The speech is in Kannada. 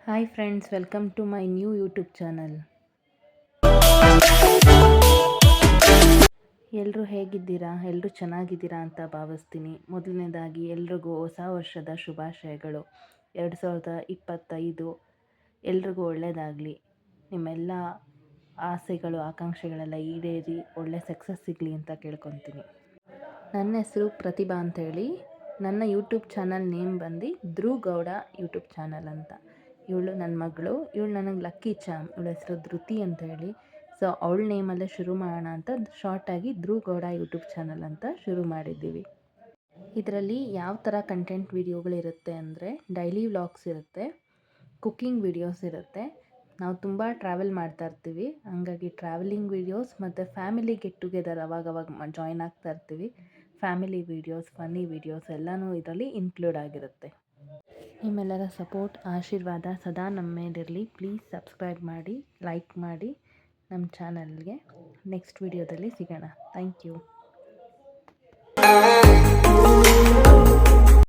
Hi friends, welcome to my new YouTube channel. ಎಲ್ಲರೂ ಹೇಗಿದ್ದೀರಾ? ಎಲ್ಲರೂ ಚೆನ್ನಾಗಿದ್ದೀರಾ ಅಂತ ಭಾವಿಸ್ತೀನಿ. ಮೊದಲನೇದಾಗಿ ಎಲ್ರಿಗೂ ಹೊಸ ವರ್ಷದ ಶುಭಾಶಯಗಳು. 2025 ಎಲ್ರಿಗೂ ಒಳ್ಳೆಯದಾಗಲಿ. ನಿಮ್ಮೆಲ್ಲ ಆಸೆಗಳು ಆಕಾಂಕ್ಷೆಗಳೆಲ್ಲ ಈಡೇರಿ ಒಳ್ಳೆ ಸಕ್ಸಸ್ ಸಿಗಲಿ ಅಂತ ಕೇಳ್ಕೊತೀನಿ. ನನ್ನ ಹೆಸರು ಪ್ರತಿಭಾ ಅಂತೇಳಿ. ನನ್ನ ಯೂಟ್ಯೂಬ್ ಚಾನಲ್ ನೇಮ್ ಬಂದು ಧ್ರುವ್ ಗೌಡ ಯೂಟ್ಯೂಬ್ ಚಾನಲ್ ಅಂತ. ಇವಳು ನನ್ನ ಮಗಳು. ಇವಳು ನನಗೆ ಲಕ್ಕಿ ಚಾಮ್. ಇವಳ ಹೆಸರು ಧೃತಿ ಅಂತ ಹೇಳಿ. ಸೊ ಅವಳ ನೇಮಲ್ಲೇ ಶುರು ಮಾಡೋಣ ಅಂತ ಶಾರ್ಟಾಗಿ ಧ್ರುವ್ ಗೌಡ ಯೂಟ್ಯೂಬ್ ಚಾನಲ್ ಅಂತ ಶುರು ಮಾಡಿದ್ದೀವಿ. ಇದರಲ್ಲಿ ಯಾವ ಥರ ಕಂಟೆಂಟ್ ವೀಡಿಯೋಗಳಿರುತ್ತೆ ಅಂದರೆ, ಡೈಲಿ ವ್ಲಾಗ್ಸ್ ಇರುತ್ತೆ, ಕುಕ್ಕಿಂಗ್ ವೀಡಿಯೋಸ್ ಇರುತ್ತೆ. ನಾವು ತುಂಬ ಟ್ರಾವೆಲ್ ಮಾಡ್ತಾ ಇರ್ತೀವಿ, ಹಂಗಾಗಿ ಟ್ರಾವೆಲಿಂಗ್ ವೀಡಿಯೋಸ್ ಮತ್ತು ಫ್ಯಾಮಿಲಿ ಗೆಟ್ ಟುಗೆದರ್ ಅವಾಗವಾಗ ಜಾಯ್ನ್ ಆಗ್ತಾ ಇರ್ತೀವಿ. ಫ್ಯಾಮಿಲಿ ವೀಡಿಯೋಸ್, ಫನ್ನಿ ವೀಡಿಯೋಸ್ ಎಲ್ಲನೂ ಇದರಲ್ಲಿ ಇನ್ಕ್ಲೂಡ್ ಆಗಿರುತ್ತೆ. ನಿಮ್ಮೆಲ್ಲರ ಸಪೋರ್ಟ್, ಆಶೀರ್ವಾದ ಸದಾ ನಮ್ಮ ಮೇಲಿರಲಿ. ಪ್ಲೀಸ್ ಸಬ್ಸ್ಕ್ರೈಬ್ ಮಾಡಿ, ಲೈಕ್ ಮಾಡಿ ನಮ್ಮ ಚಾನಲ್ಗೆ. ನೆಕ್ಸ್ಟ್ ವಿಡಿಯೋದಲ್ಲಿ ಸಿಗೋಣ. Thank you.